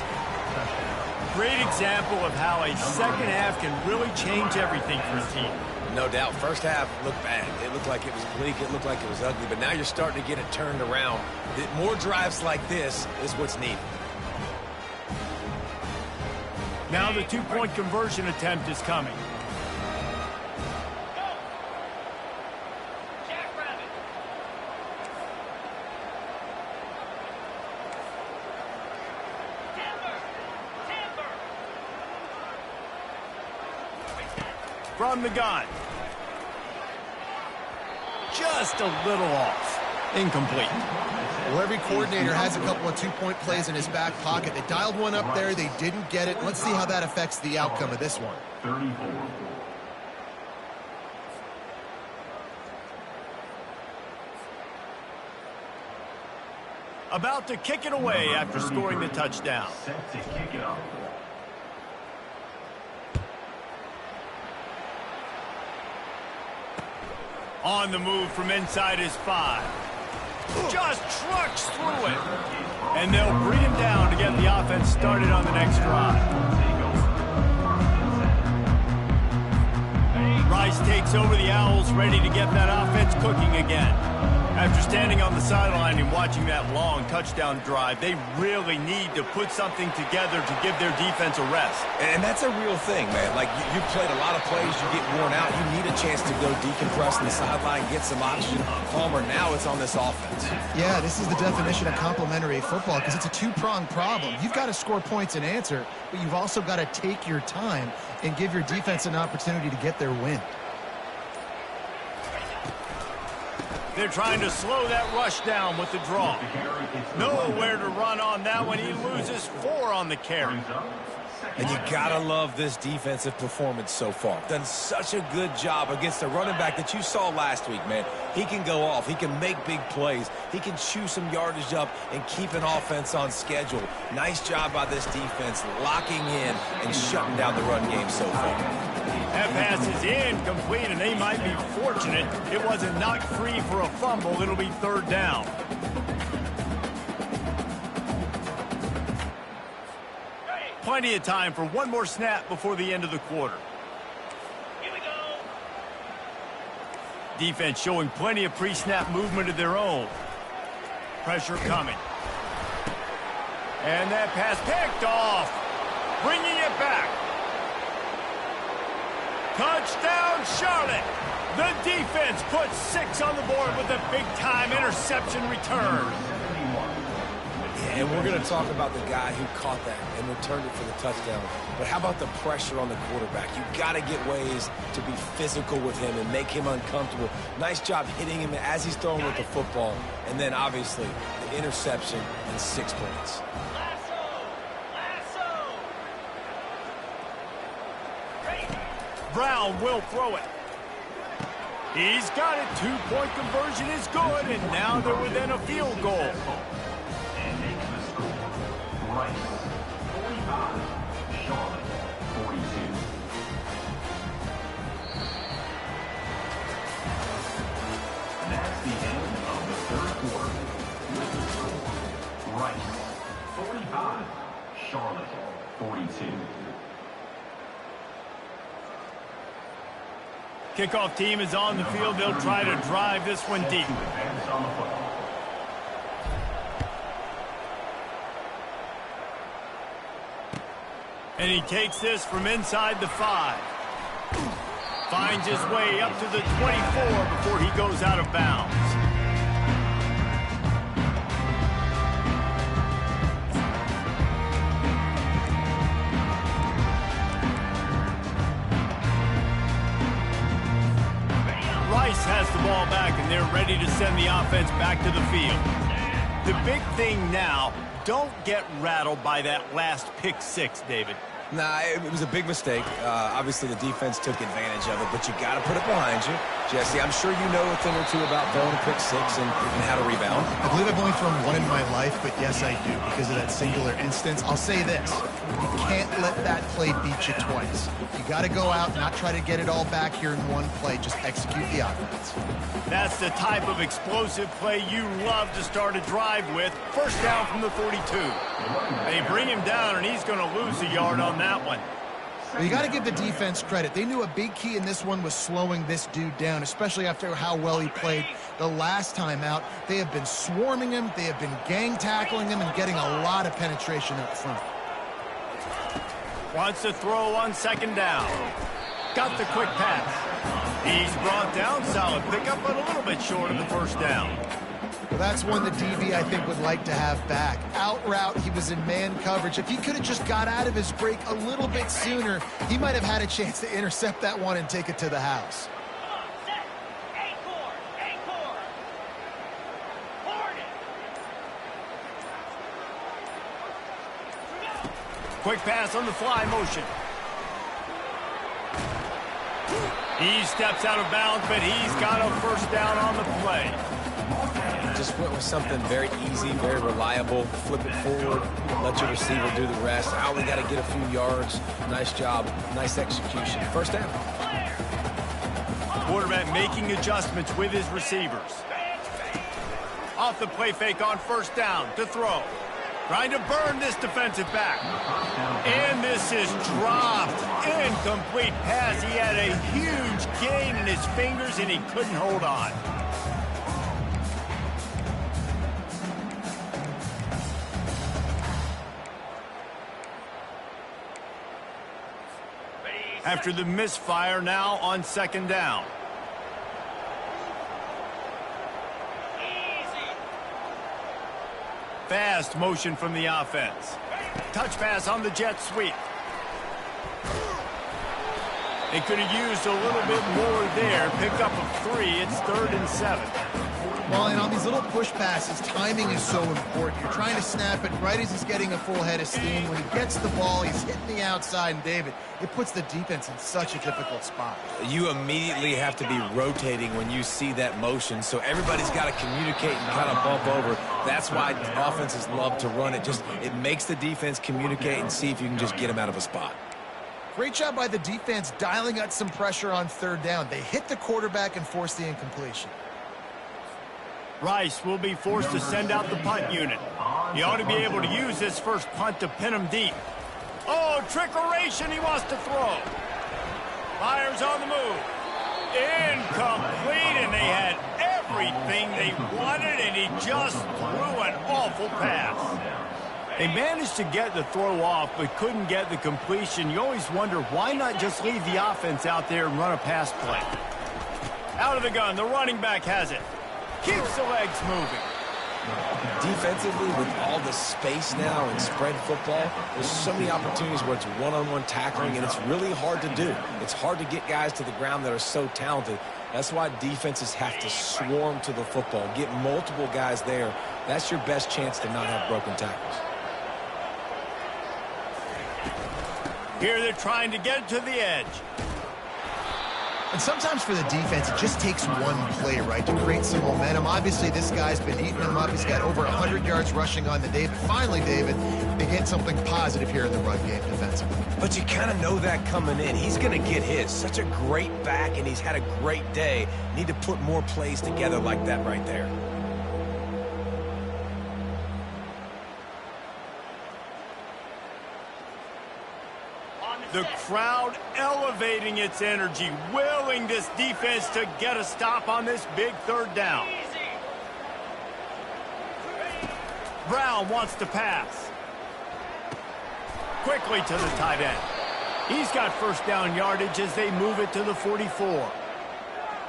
Great example of how a second half can really change everything for a team. No doubt. First half looked bad. It looked like it was bleak. It looked like it was ugly. But now you're starting to get it turned around. More drives like this is what's needed. Now the 2-point conversion attempt is coming. From the gun. Just a little off. Incomplete. Well, every coordinator has a couple of 2-point plays in his back pocket. They dialed one up there. They didn't get it. Let's see how that affects the outcome of this one. 34. About to kick it away after scoring the touchdown. Set to kick it off. On the move from inside his 5. Just trucks through it. And they'll bring him down to get the offense started on the next drive. Rice takes over the Owls, ready to get that offense cooking again. After standing on the sideline and watching that long touchdown drive, they really need to put something together to give their defense a rest. And that's a real thing, man. Like, you've played a lot of plays, you get worn out. You need a chance to go decompress on the sideline, get some oxygen. Palmer, now it's on this offense. Yeah, this is the definition of complementary football because it's a 2-pronged problem. You've got to score points and answer, but you've also got to take your time and give your defense an opportunity to get their win. They're trying to slow that rush down with the draw. Nowhere to run on that one. He loses 4 on the carry. And you gotta love this defensive performance so far. Done such a good job against the running back that you saw last week, man. He can go off. He can make big plays. He can chew some yardage up and keep an offense on schedule. Nice job by this defense locking in and shutting down the run game so far. That pass is incomplete, and they might be fortunate it wasn't knocked free for a fumble. It'll be 3rd down. Plenty of time for one more snap before the end of the quarter. Here we go. Defense showing plenty of pre-snap movement of their own. Pressure coming. And that pass picked off. bringing it back. Touchdown, Charlotte. The defense puts 6 on the board with a big-time interception return. And we're going to talk about the guy who caught that and returned it for the touchdown. But how about the pressure on the quarterback? You got to get ways to be physical with him and make him uncomfortable. Nice job hitting him as he's throwing with the football. And then, obviously, the interception and 6 points. Brown will throw it. He's got it. 2-point conversion is good, and now they're within a field goal. And making the score, Rice, 45, Charlotte, 42. That's the end of the third quarter. With the score, Rice, 45, Charlotte, 42. Kickoff team is on the field. They'll try to drive this one deep. And he takes this from inside the 5. Finds his way up to the 24 before he goes out of bounds. Rice has the ball back, and they're ready to send the offense back to the field. The big thing now, don't get rattled by that last pick 6, David. Nah, it was a big mistake. Obviously, the defense took advantage of it, but you got to put it behind you. Jesse, I'm sure you know a thing or two about throwing a pick 6 and how to rebound. I believe I've only thrown one in my life, but yes, I do, because of that singular instance. I'll say this. You can't let that play beat you twice. You got to go out, not try to get it all back here in one play. Just execute the offense. That's the type of explosive play you love to start a drive with. First down from the 42. They bring him down, and he's going to lose a yard on that one. Well, you got to give the defense credit. They knew a big key in this one was slowing this dude down, especially after how well he played the last time out. They have been swarming him. They have been gang tackling him and getting a lot of penetration up front. Wants to throw on second down. Got the quick pass. He's brought down. Solid pickup, but a little bit short of the first down. Well, that's one the DB, I think, would like to have back. Out route, he was in man coverage. If he could have just got out of his break a little bit sooner, he might have had a chance to intercept that one and take it to the house. Quick pass on the fly motion. He steps out of bounds, but he's got a first down on the play. Just went with something very easy, very reliable. Flip it forward, let your receiver do the rest. I only got to get a few yards. Nice job, nice execution. First down. Quarterback making adjustments with his receivers. Off the play fake on first down to throw. Trying to burn this defensive back. And this is dropped. Incomplete pass. He had a huge gain in his fingers, and he couldn't hold on. After the misfire, now on second down. Fast motion from the offense. Touch pass on the jet sweep. They could have used a little bit more there. Pick up of 3. It's 3rd and 7. Well, and on these little push passes, timing is so important. You're trying to snap it right as he's getting a full head of steam. When he gets the ball, he's hitting the outside, and David, it puts the defense in such a difficult spot. You immediately have to be rotating when you see that motion, so everybody's got to communicate and kind of bump over. That's why offenses love to run it. It makes the defense communicate and see if you can just get them out of a spot. Great job by the defense dialing out some pressure on third down. They hit the quarterback and forced the incompletion. Rice will be forced to send out the punt unit. He ought to be able to use this first punt to pin him deep. Oh, trickeration, he wants to throw. Fires on the move. Incomplete, and they had everything they wanted, and he just threw an awful pass. They managed to get the throw off, but couldn't get the completion. You always wonder, why not just leave the offense out there and run a pass play? Out of the gun, the running back has it. Keeps the legs moving. Defensively, with all the space now and spread football, there's so many opportunities where it's one-on-one tackling, and it's really hard to do. It's hard to get guys to the ground that are so talented. That's why defenses have to swarm to the football, get multiple guys there. That's your best chance to not have broken tackles. Here they're trying to get to the edge. And sometimes for the defense, it just takes one play, right, to create some momentum. Obviously, this guy's been eating them up. He's got over 100 yards rushing on the day. But finally, David, they get something positive here in the run game defensively. But you kind of know that coming in. He's going to get his. Such a great back, and he's had a great day. Need to put more plays together like that right there. The crowd elevating its energy, willing this defense to get a stop on this big third down. Brown wants to pass. Quickly to the tight end. He's got first down yardage as they move it to the 44.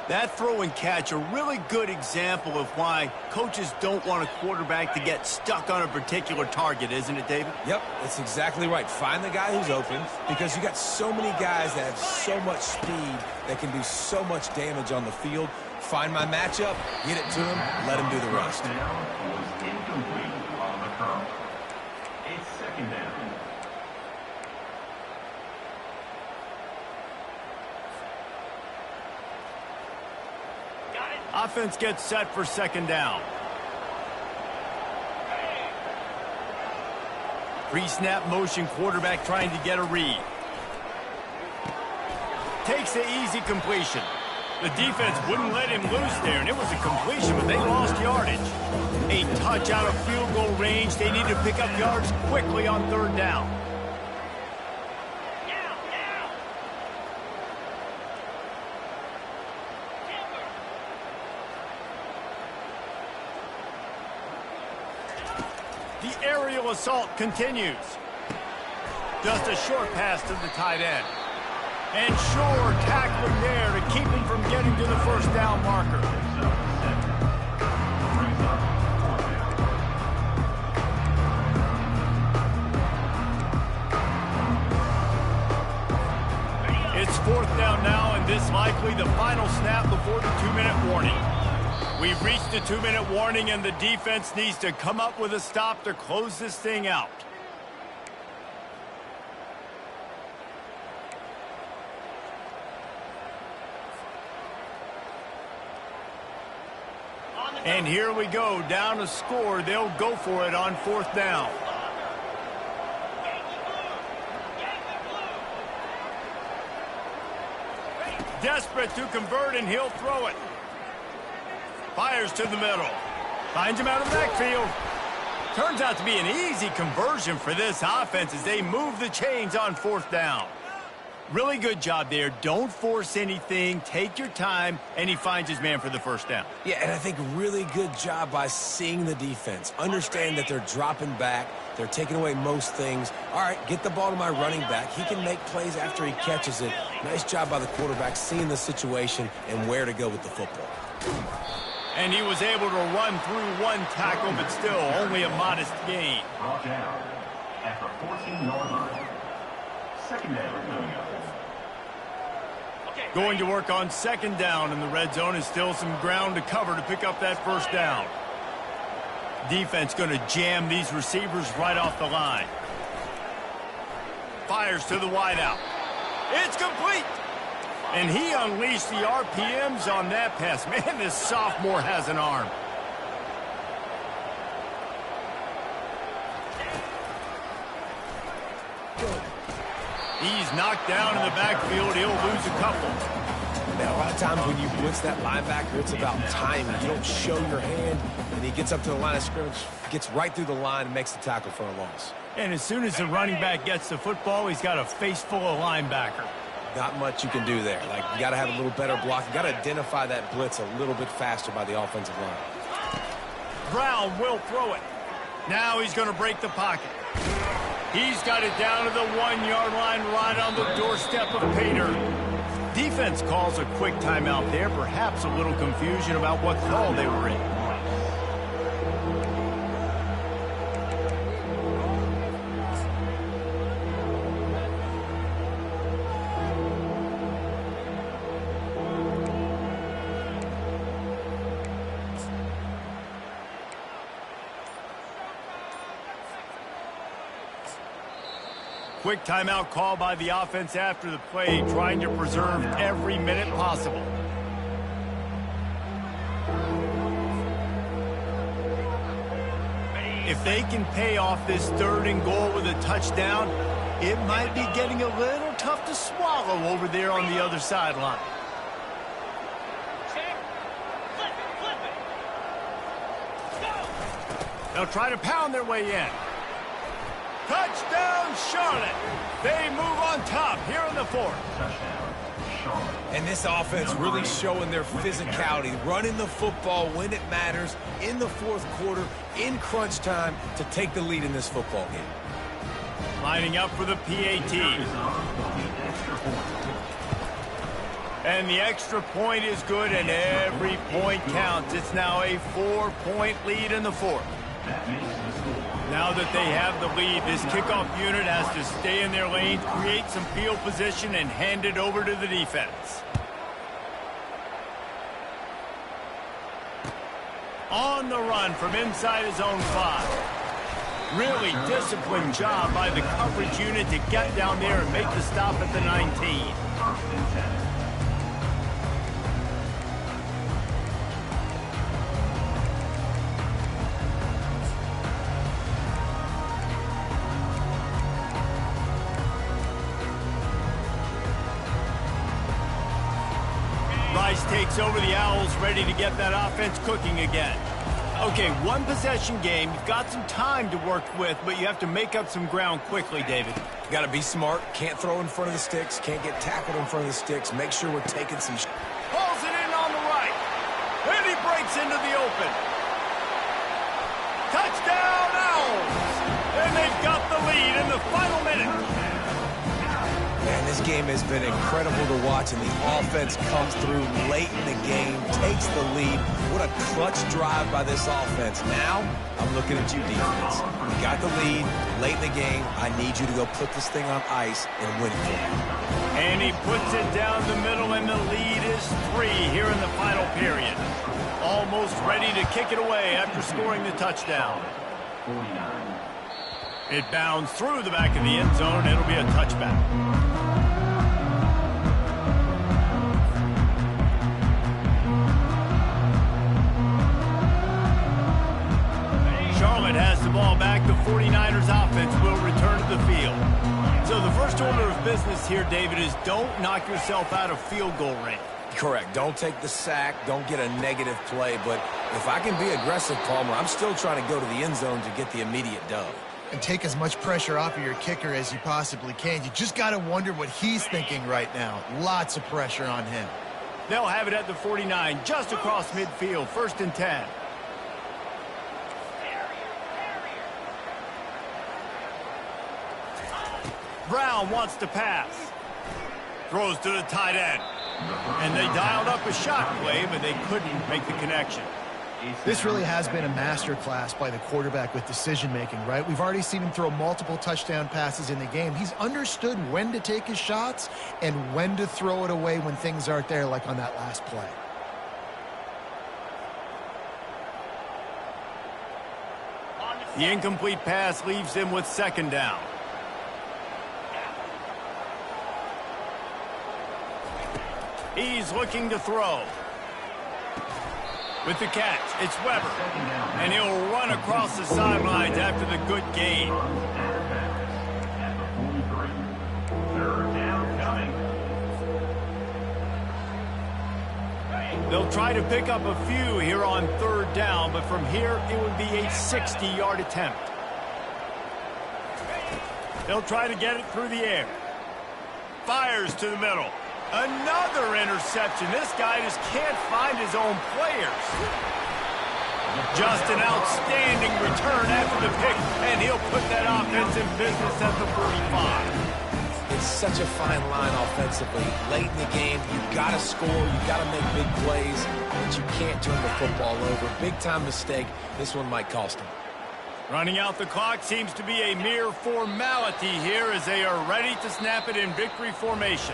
That throw and catch, a really good example of why coaches don't want a quarterback to get stuck on a particular target, isn't it, David? Yep, that's exactly right. Find the guy who's open, because you got so many guys that have so much speed that can do so much damage on the field. Find my matchup, get it to him, let him do the rest. First down was incomplete on the curl. It's second down. Offense gets set for second down. Pre-snap motion, quarterback trying to get a read. Takes the easy completion. The defense wouldn't let him loose there, and it was a completion, but they lost yardage. A touch out of field goal range. They need to pick up yards quickly on third down. The aerial assault continues. Just a short pass to the tight end. And Shore tackling there to keep him from getting to the first down marker. It's fourth down now, and this likely the final snap before the 2-minute warning. We've reached the 2-minute warning, and the defense needs to come up with a stop to close this thing out. And here we go, down a score. They'll go for it on fourth down. Desperate to convert, and he'll throw it. Fires to the middle. Finds him out of the backfield. Turns out to be an easy conversion for this offense as they move the chains on fourth down. Really good job there. Don't force anything. Take your time, and he finds his man for the first down. Yeah, and I think really good job by seeing the defense. Understand that they're dropping back. They're taking away most things. All right, get the ball to my running back. He can make plays after he catches it. Nice job by the quarterback seeing the situation and where to go with the football. And he was able to run through one tackle, but still only a modest gain. Brought down at the 14-yard line. Second down coming up. Going to work on second down, and the red zone is still some ground to cover to pick up that first down. Defense going to jam these receivers right off the line. Fires to the wideout. It's complete. And he unleashed the RPMs on that pass. Man, this sophomore has an arm. He's knocked down in the backfield. He'll lose a couple. Now, a lot of times when you blitz that linebacker, it's about timing. You don't show your hand, and he gets up to the line of scrimmage, gets right through the line, and makes the tackle for a loss. And as soon as the running back gets the football, he's got a face full of linebacker. Not much you can do there. Like, you got to have a little better block. You got to identify that blitz a little bit faster by the offensive line. Brown will throw it. Now he's going to break the pocket. He's got it down to the 1-yard line right on the doorstep of pay dirt. Defense calls a quick timeout there. Perhaps a little confusion about what call they were in. Quick timeout call by the offense after the play, trying to preserve every minute possible. If they can pay off this 3rd and goal with a touchdown, it might be getting a little tough to swallow over there on the other sideline. Check. Flip it. Go. They'll try to pound their way in. Touchdown, Charlotte. They move on top here in the 4th. Touchdown, Charlotte. And this offense really showing their physicality, running the football when it matters, in the 4th quarter, in crunch time, to take the lead in this football game. Lining up for the PAT. And the extra point is good, and every point counts. It's now a 4-point lead in the 4th. That makes the score. Now that they have the lead, this kickoff unit has to stay in their lane, create some field position, and hand it over to the defense. On the run from inside his own 5. Really disciplined job by the coverage unit to get down there and make the stop at the 19. 1st and 10. Rice takes over the Owls, ready to get that offense cooking again. Okay, 1 possession game. You've got some time to work with, but you have to make up some ground quickly, David. Got to be smart. Can't throw in front of the sticks. Can't get tackled in front of the sticks. Make sure we're taking some... Pulls it in on the right. And he breaks into the open. Touchdown, Owls! And they've got the lead in the final minute. Man, this game has been incredible to watch, and the offense comes through late in the game, takes the lead. What a clutch drive by this offense. Now, I'm looking at you, defense. You got the lead late in the game. I need you to go put this thing on ice and win it for me. And he puts it down the middle, and the lead is 3 here in the final period. Almost ready to kick it away after scoring the touchdown. 49. It bounds through the back of the end zone. It'll be a touchback. Charlotte has the ball back. The 49ers offense will return to the field. So the first order of business here, David, is don't knock yourself out of field goal range. Correct. Don't take the sack. Don't get a negative play. But if I can be aggressive, Palmer, I'm still trying to go to the end zone to get the immediate dub. And take as much pressure off of your kicker as you possibly can. You just got to wonder what he's thinking right now. Lots of pressure on him. They'll have it at the 49, just across midfield, 1st and 10. Brown wants to pass. Throws to the tight end. And they dialed up a shot play, but they couldn't make the connection. This really has been a masterclass by the quarterback with decision-making, right? We've already seen him throw multiple touchdown passes in the game. He's understood when to take his shots and when to throw it away when things aren't there, like on that last play. The incomplete pass leaves him with 2nd down. He's looking to throw. With the catch, it's Weber. And he'll run across the sidelines after the good gain. At the 43. 3rd down coming. They'll try to pick up a few here on 3rd down, but from here it would be a 60-yard attempt. They'll try to get it through the air. Fires to the middle. Another interception. This guy just can't find his own players. Just an outstanding return after the pick, and he'll put that offense in business at the 45. It's such a fine line offensively. Late in the game, you got to score, you got to make big plays, but you can't turn the football over. Big-time mistake. This one might cost him. Running out the clock seems to be a mere formality here as they are ready to snap it in victory formation.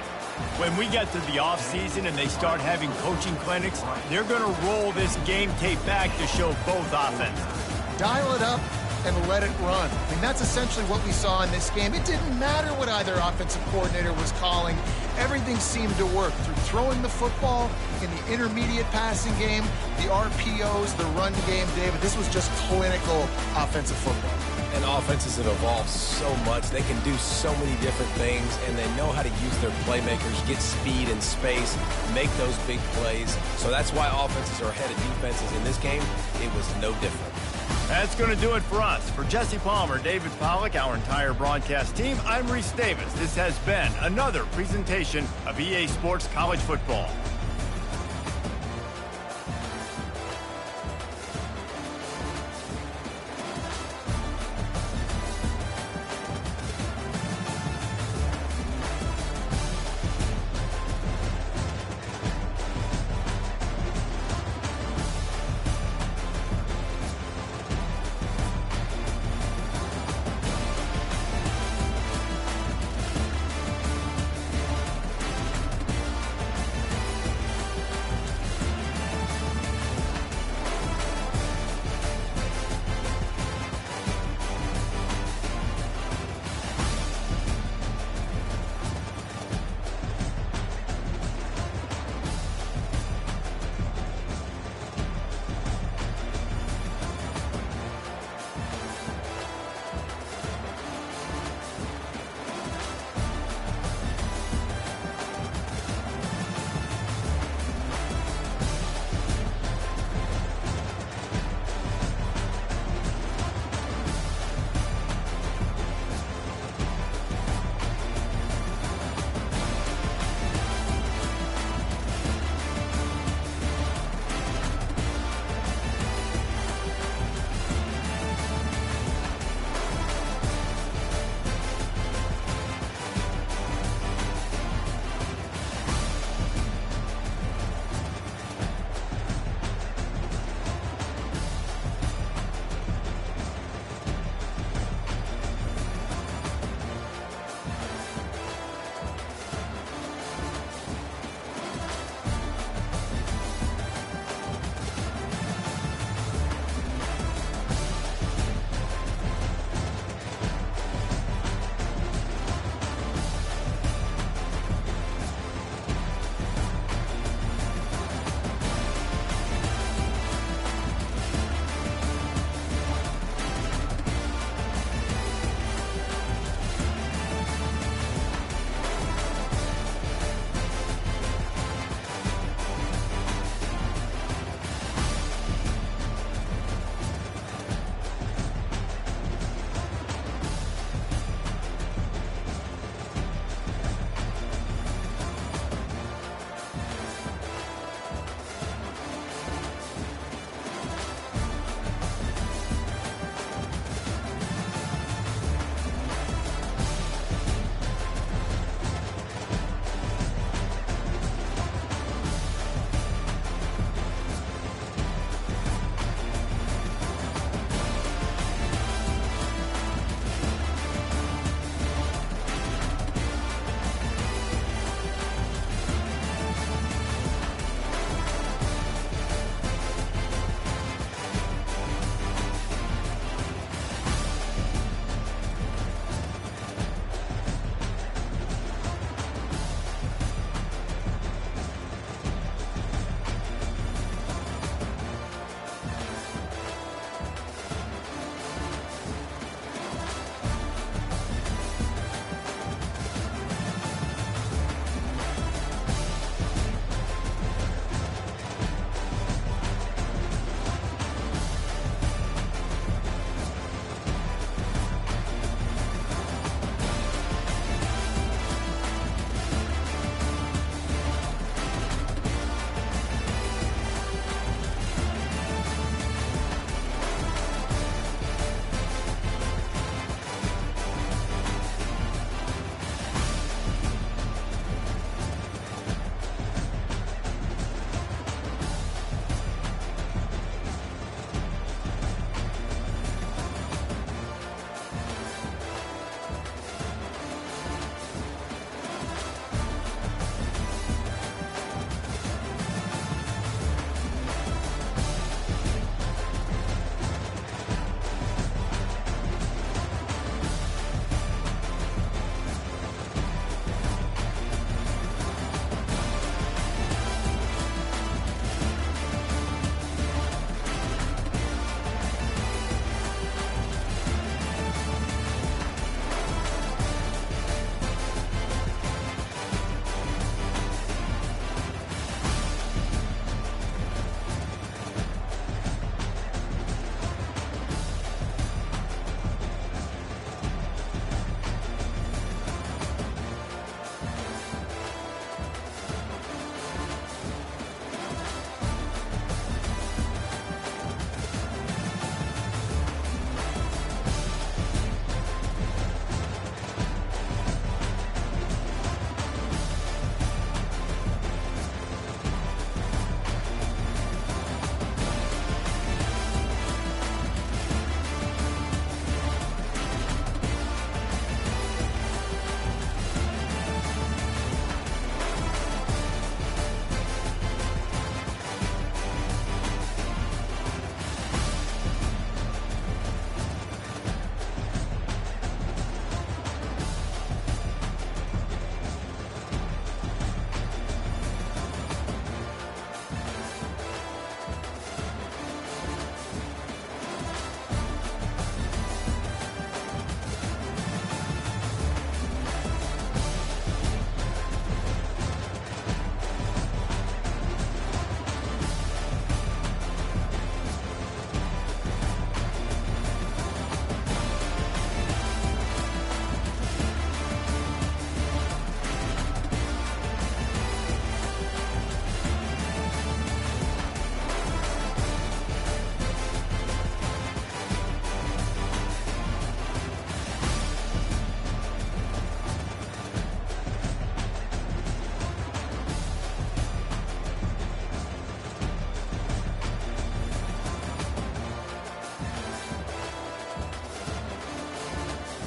When we get to the offseason and they start having coaching clinics, they're going to roll this game tape back to show both offenses. Dial it up and let it run. I mean, that's essentially what we saw in this game. It didn't matter what either offensive coordinator was calling. Everything seemed to work through throwing the football, in the intermediate passing game, the RPOs, the run game, David. This was just clinical offensive football. And offenses have evolved so much. They can do so many different things, and they know how to use their playmakers, get speed and space, make those big plays. So that's why offenses are ahead of defenses. In this game, it was no different. That's going to do it for us. For Jesse Palmer, David Pollack, our entire broadcast team, I'm Reese Davis. This has been another presentation of EA Sports College Football.